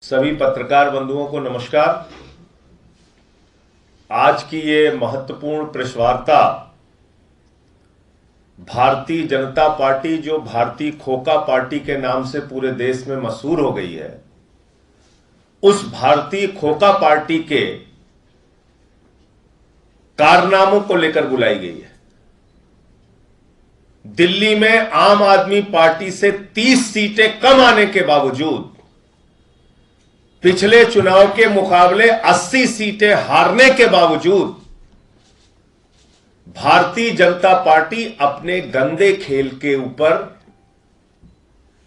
सभी पत्रकार बंधुओं को नमस्कार। आज की ये महत्वपूर्ण प्रेस वार्ता भारतीय जनता पार्टी, जो भारतीय खोखा पार्टी के नाम से पूरे देश में मशहूर हो गई है, उस भारतीय खोखा पार्टी के कारनामों को लेकर बुलाई गई है। दिल्ली में आम आदमी पार्टी से 30 सीटें कम आने के बावजूद पिछले चुनाव के मुकाबले 80 सीटें हारने के बावजूद भारतीय जनता पार्टी अपने गंदे खेल के ऊपर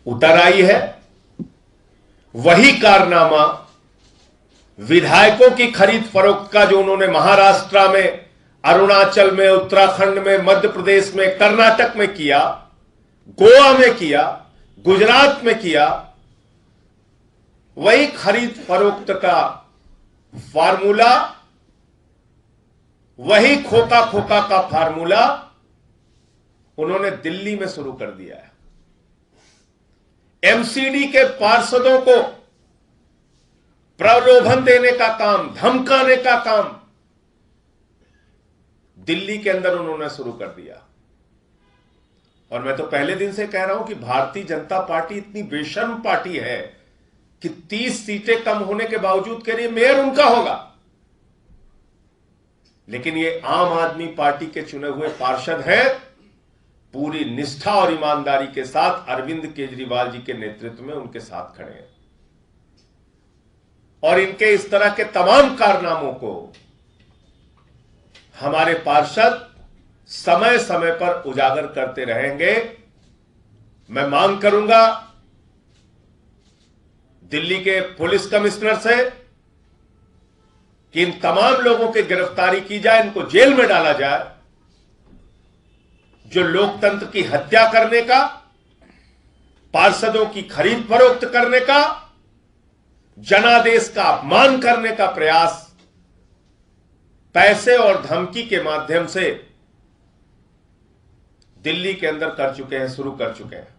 उतर आई है। वही कारनामा विधायकों की खरीद फरोख्त का जो उन्होंने महाराष्ट्र में, अरुणाचल में, उत्तराखंड में, मध्य प्रदेश में, कर्नाटक में किया, गोवा में किया, गुजरात में किया, वही खरीद फरोख्त का फार्मूला, वही खोखा खोखा का फार्मूला उन्होंने दिल्ली में शुरू कर दिया है। एमसीडी के पार्षदों को प्रलोभन देने का काम, धमकाने का काम दिल्ली के अंदर उन्होंने शुरू कर दिया। और मैं तो पहले दिन से कह रहा हूं कि भारतीय जनता पार्टी इतनी बेशर्म पार्टी है कि 30 सीटें कम होने के बावजूद कह रही है मेयर उनका होगा। लेकिन ये आम आदमी पार्टी के चुने हुए पार्षद हैं, पूरी निष्ठा और ईमानदारी के साथ अरविंद केजरीवाल जी के नेतृत्व में उनके साथ खड़े हैं। और इनके इस तरह के तमाम कारनामों को हमारे पार्षद समय समय पर उजागर करते रहेंगे। मैं मांग करूंगा दिल्ली के पुलिस कमिश्नर से कि इन तमाम लोगों की गिरफ्तारी की जाए, इनको जेल में डाला जाए, जो लोकतंत्र की हत्या करने का, पार्षदों की खरीद फरोख्त करने का, जनादेश का अपमान करने का प्रयास पैसे और धमकी के माध्यम से दिल्ली के अंदर कर चुके हैं, शुरू कर चुके हैं।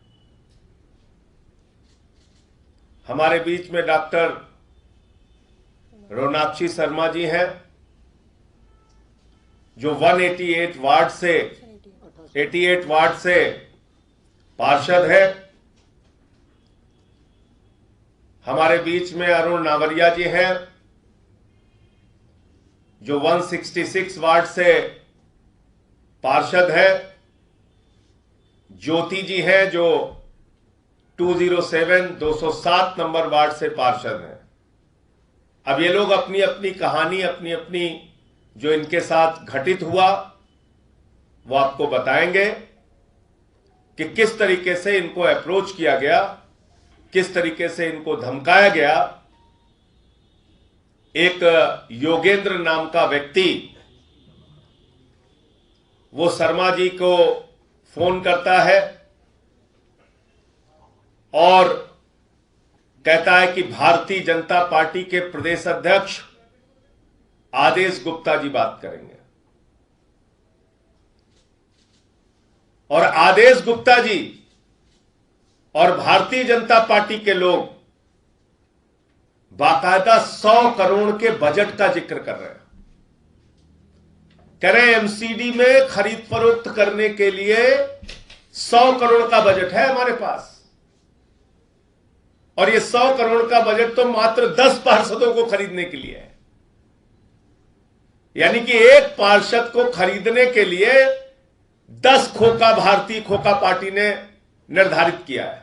हमारे बीच में डॉक्टर रोनाक्षी शर्मा जी हैं, जो 188 वार्ड से पार्षद है। हमारे बीच में अरुण नावरिया जी हैं, जो 166 वार्ड से पार्षद है। ज्योति जी हैं, जो 207 नंबर वार्ड से पार्षद हैं। अब ये लोग अपनी अपनी कहानी, अपनी अपनी जो इनके साथ घटित हुआ, वो आपको बताएंगे कि किस तरीके से इनको अप्रोच किया गया, किस तरीके से इनको धमकाया गया। एक योगेंद्र नाम का व्यक्ति वो शर्मा जी को फोन करता है और कहता है कि भारतीय जनता पार्टी के प्रदेश अध्यक्ष आदेश गुप्ता जी बात करेंगे। और आदेश गुप्ता जी और भारतीय जनता पार्टी के लोग बाकायदा 100 करोड़ के बजट का जिक्र कर रहे हैं। कह रहे हैं एमसीडी में खरीद फरोख्त करने के लिए 100 करोड़ का बजट है हमारे पास। और ये 100 करोड़ का बजट तो मात्र 10 पार्षदों को खरीदने के लिए है। यानी कि एक पार्षद को खरीदने के लिए 10 खोखा भारतीय खोखा पार्टी ने निर्धारित किया है।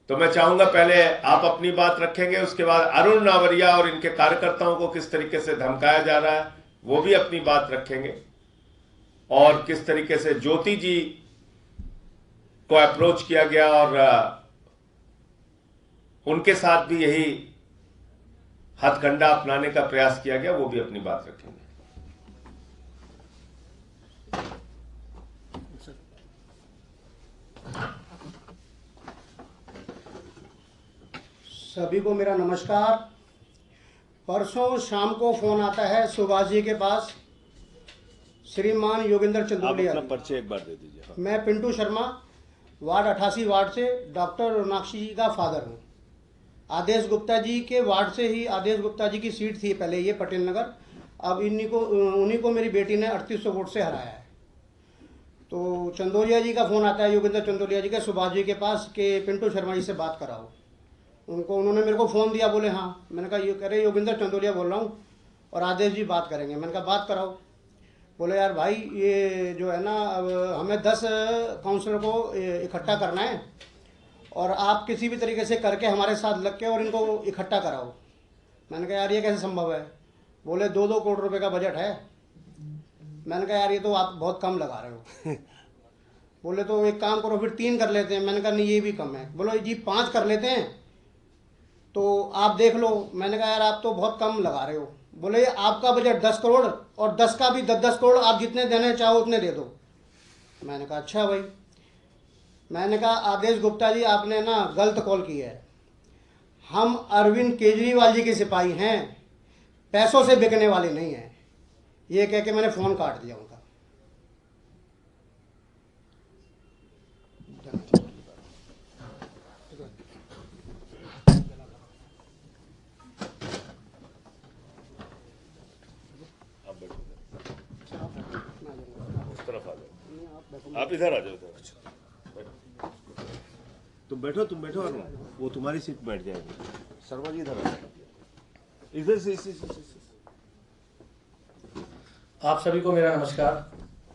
तो मैं चाहूंगा पहले आप अपनी बात रखेंगे, उसके बाद अरुण नावरिया और इनके कार्यकर्ताओं को किस तरीके से धमकाया जा रहा है वो भी अपनी बात रखेंगे, और किस तरीके से ज्योति जी को अप्रोच किया गया और उनके साथ भी यही हथकंडा अपनाने का प्रयास किया गया, वो भी अपनी बात रखेंगे। सभी को मेरा नमस्कार। परसों शाम को फोन आता है सुभाष जी के पास, श्रीमान योगेंद्र चंदोलिया। अपना परिचय एक बार दे दीजिए। मैं पिंटू शर्मा, वार्ड 88 वार्ड से डॉक्टर रोनाक्षी जी का फादर हूँ। आदेश गुप्ता जी के वार्ड से ही आदेश गुप्ता जी की सीट थी पहले, ये पटेल नगर। अब उन्हीं को मेरी बेटी ने 3800 वोट से हराया है। तो चंदोलिया जी का फ़ोन आता है, योगेंद्र चंदोलिया जी के, सुभाष जी के पास, कि पिंटू शर्मा जी से बात कराओ। उन्होंने मेरे को फ़ोन दिया, बोले हाँ। मैंने कहा ये कह रहे योगेंद्र चंदोलिया बोल रहा हूँ और आदेश जी बात करेंगे। मैंने कहा बात कराओ। बोले यार भाई ये जो है ना, अब हमें 10 काउंसलर को इकट्ठा करना है और आप किसी भी तरीके से करके हमारे साथ लग के और इनको इकट्ठा कराओ। मैंने कहा यार ये कैसे संभव है? बोले 2-2 करोड़ रुपए का बजट है। मैंने कहा यार ये तो आप बहुत कम लगा रहे हो। बोले तो एक काम करो, फिर 3 कर लेते हैं। मैंने कहा नहीं ये भी कम है। बोलो जी 5 कर लेते हैं तो आप देख लो। मैंने कहा यार आप तो बहुत कम लगा रहे हो। बोले आपका बजट 10 करोड़ और 10 का भी 10-10 करोड़, आप जितने देने चाहो उतने दे दो। मैंने कहा अच्छा भाई। मैंने कहा आदेश गुप्ता जी आपने ना गलत कॉल की है। हम अरविंद केजरीवाल जी के सिपाही हैं, पैसों से बिकने वाले नहीं हैं। ये कह के मैंने फ़ोन काट दिया उनका। आप इधर आ जाओ। तुम बैठो अरुण, वो तुम्हारी सीट बैठ जाएगी। शर्मा जी इधर आ जाओ, इधर से। आप सभी को मेरा नमस्कार।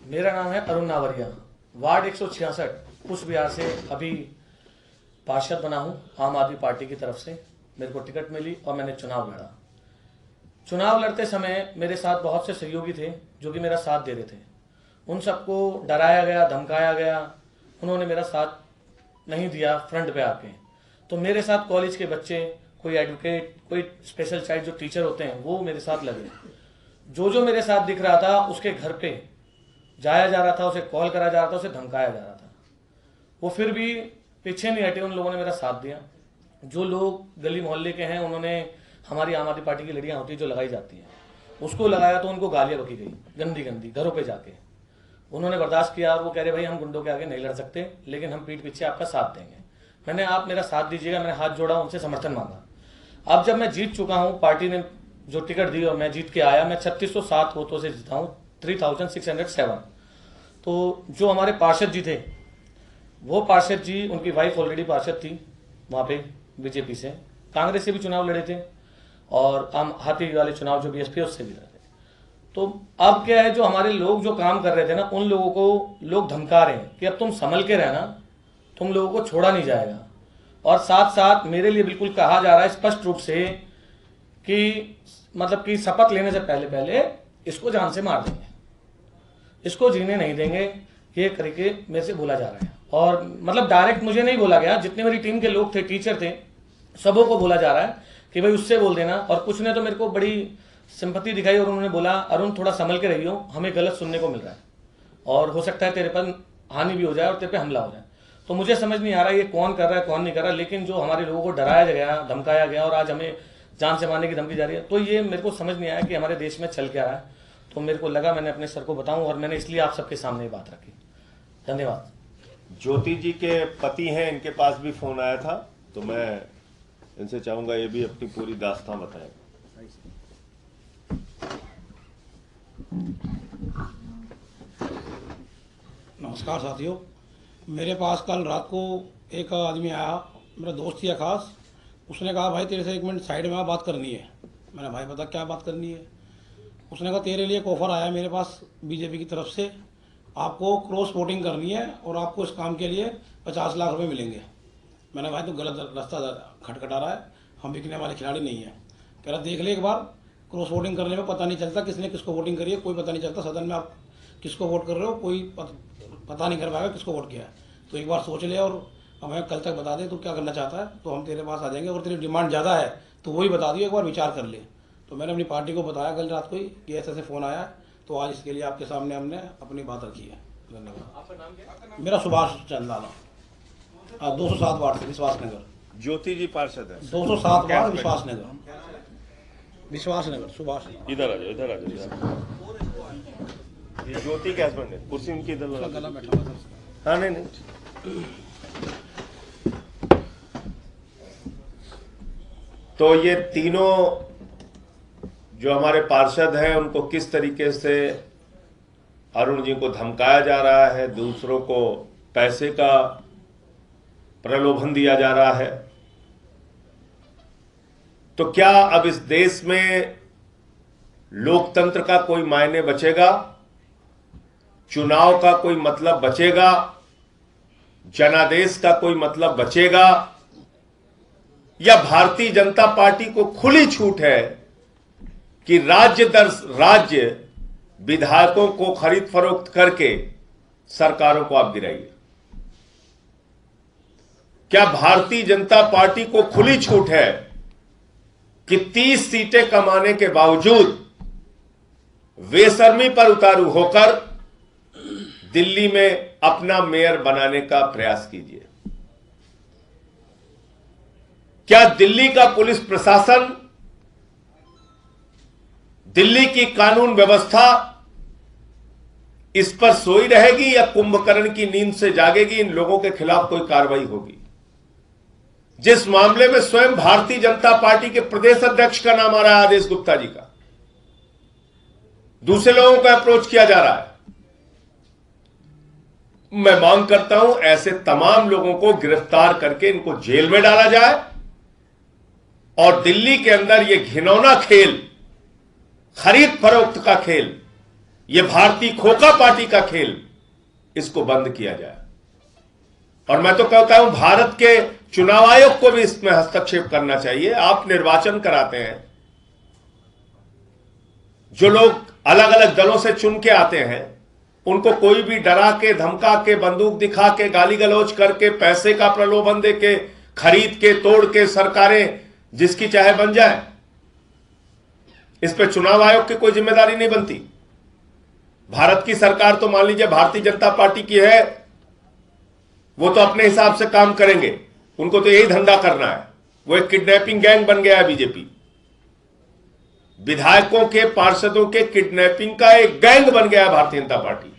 मेरा नाम है अरुण नावरिया, वार्ड 166 कुछ बिहार से अभी पार्षद बना हूं आम आदमी पार्टी की तरफ से। मेरे को टिकट मिली और मैंने चुनाव लड़ा। चुनाव लड़ते समय मेरे साथ बहुत से सहयोगी थे जो कि मेरा साथ दे रहे थे। उन सबको डराया गया, धमकाया गया, उन्होंने मेरा साथ नहीं दिया फ्रंट पे आके। तो मेरे साथ कॉलेज के बच्चे, कोई एडवोकेट, कोई स्पेशल चाइल्ड जो टीचर होते हैं, वो मेरे साथ लगे। जो मेरे साथ दिख रहा था उसके घर पे जाया जा रहा था, उसे कॉल करा जा रहा था, उसे धमकाया जा रहा था। वो फिर भी पीछे नहीं हटे, उन लोगों ने मेरा साथ दिया। जो लोग गली मोहल्ले के हैं उन्होंने हमारी आम आदमी पार्टी की लड़ियाँ होती है जो लगाई जाती हैं उसको लगाया, तो उनको गालियाँ बकी गई गंदी गंदी घरों पे जाके। उन्होंने बर्दाश्त किया और वो कह रहे भाई हम गुंडों के आगे नहीं लड़ सकते, लेकिन हम पीठ पीछे आपका साथ देंगे। मैंने आप मेरा साथ दीजिएगा, मैंने हाथ जोड़ा, उनसे समर्थन मांगा। अब जब मैं जीत चुका हूँ, पार्टी ने जो टिकट दी और मैं जीत के आया, मैं 3607 वोटों से जीता हूँ, 3607। तो जो हमारे पार्षद जी थे, वो पार्षद जी, उनकी वाइफ ऑलरेडी पार्षद थी वहाँ पे बीजेपी से, कांग्रेस से भी चुनाव लड़े थे और आम हाथी वाले चुनाव जो बीएसपी उससे भी लड़े थे। तो अब क्या है, जो हमारे लोग जो काम कर रहे थे ना, उन लोगों को लोग धमका रहे हैं कि अब तुम संभल के रहना, तुम लोगों को छोड़ा नहीं जाएगा। और साथ साथ मेरे लिए बिल्कुल कहा जा रहा है स्पष्ट रूप से कि मतलब कि शपथ लेने से पहले इसको जान से मार देंगे, इसको जीने नहीं देंगे, ये करके मेरे से बोला जा रहा है। और मतलब डायरेक्ट मुझे नहीं बोला गया, जितने मेरी टीम के लोग थे, टीचर थे, सबों को बोला जा रहा है कि भाई उससे बोल देना। और कुछ ने तो मेरे को बड़ी सिंपैथी दिखाई और उन्होंने बोला अरुण थोड़ा संभल के रहियो, हमें गलत सुनने को मिल रहा है और हो सकता है तेरे पर हानि भी हो जाए और तेरे पे हमला हो जाए। तो मुझे समझ नहीं आ रहा ये कौन कर रहा है कौन नहीं कर रहा, लेकिन जो हमारे लोगों को डराया गया, धमकाया गया और आज हमें जान से मारने की धमकी जा रही है, तो ये मेरे को समझ नहीं आया कि हमारे देश में चल क्या रहा है। तो मेरे को लगा मैंने अपने सर को बताऊं और मैंने इसलिए आप सबके सामने ये बात रखी। धन्यवाद। ज्योति जी के पति हैं, इनके पास भी फोन आया था, तो मैं इनसे चाहूंगा ये भी अपनी पूरी दास्तां बताएं। नमस्कार साथियों, मेरे पास कल रात को एक आदमी आया, मेरा दोस्त ही है खास। उसने कहा भाई तेरे से 1 मिनट साइड में बात करनी है। मैंने भाई बता क्या बात करनी है। उसने कहा तेरे लिए एक ऑफ़र आया मेरे पास बीजेपी की तरफ से, आपको क्रॉस वोटिंग करनी है और आपको इस काम के लिए 50 लाख रुपए मिलेंगे। मैंने भाई तो गलत रास्ता खटखटा रहा है, हम बिकने वाले खिलाड़ी नहीं हैं। कह रहा देख ले एक बार, क्रॉस वोटिंग करने में पता नहीं चलता किसने किसको वोटिंग करी है, कोई पता नहीं चलता सदन में आप किसको वोट कर रहे हो, कोई पता नहीं कर पाएगा किसको वोट किया है। तो एक बार सोच ले और हमें कल तक बता दे तू क्या करना चाहता है, तो हम तेरे पास आ जाएंगे। और तेरी डिमांड ज़्यादा है तो वही बता दियो, एक बार विचार कर ले। तो मैंने अपनी पार्टी को बताया कल रात को ही कि ऐसे फ़ोन आया, तो आज इसके लिए आपके सामने हमने अपनी बात रखी है। धन्यवाद। आपका नाम क्या? मेरा सुभाष चंदाना, 207 वार्ड से, विश्वास नगर। ज्योति जी पार्षद है, 207 वार्ड, विश्वास नगर। सुभाष इधर आ जाओ। ये ज्योति के हस्बैंड है, कुर्सी उनकी इधर लगा। गला बैठा हुआ था। हाँ नहीं तो ये तीनों जो हमारे पार्षद हैं उनको किस तरीके से अरुण जी को धमकाया जा रहा है, दूसरों को पैसे का प्रलोभन दिया जा रहा है, तो क्या अब इस देश में लोकतंत्र का कोई मायने बचेगा? चुनाव का कोई मतलब बचेगा? जनादेश का कोई मतलब बचेगा? या भारतीय जनता पार्टी को खुली छूट है कि राज्य दर राज्य विधायकों को खरीद फरोख्त करके सरकारों को आप गिराइए? क्या भारतीय जनता पार्टी को खुली छूट है कि 30 सीटें कमाने के बावजूद बेशर्मी पर उतारू होकर दिल्ली में अपना मेयर बनाने का प्रयास कीजिए? क्या दिल्ली का पुलिस प्रशासन, दिल्ली की कानून व्यवस्था इस पर सोई रहेगी या कुंभकर्ण की नींद से जागेगी? इन लोगों के खिलाफ कोई कार्रवाई होगी? जिस मामले में स्वयं भारतीय जनता पार्टी के प्रदेश अध्यक्ष का नाम आ रहा है, आदेश गुप्ता जी का, दूसरे लोगों को अप्रोच किया जा रहा है। मैं मांग करता हूं ऐसे तमाम लोगों को गिरफ्तार करके इनको जेल में डाला जाए और दिल्ली के अंदर यह घिनौना खेल, खरीद फरोख्त का खेल, यह भारतीय खोखा पार्टी का खेल, इसको बंद किया जाए। और मैं तो कहता हूं भारत के चुनाव आयोग को भी इसमें हस्तक्षेप करना चाहिए। आप निर्वाचन कराते हैं, जो लोग अलग अलग दलों से चुन के आते हैं उनको कोई भी डरा के, धमका के, बंदूक दिखा के, गाली गलौज करके, पैसे का प्रलोभन दे के, खरीद के, तोड़ के सरकारें जिसकी चाहे बन जाए, इस पे चुनाव आयोग की कोई जिम्मेदारी नहीं बनती। भारत की सरकार तो मान लीजिए भारतीय जनता पार्टी की है, वो तो अपने हिसाब से काम करेंगे, उनको तो यही धंधा करना है। वो एक किडनैपिंग गैंग बन गया है बीजेपी, विधायकों के, पार्षदों के किडनैपिंग का एक गैंग बन गया है भारतीय जनता पार्टी।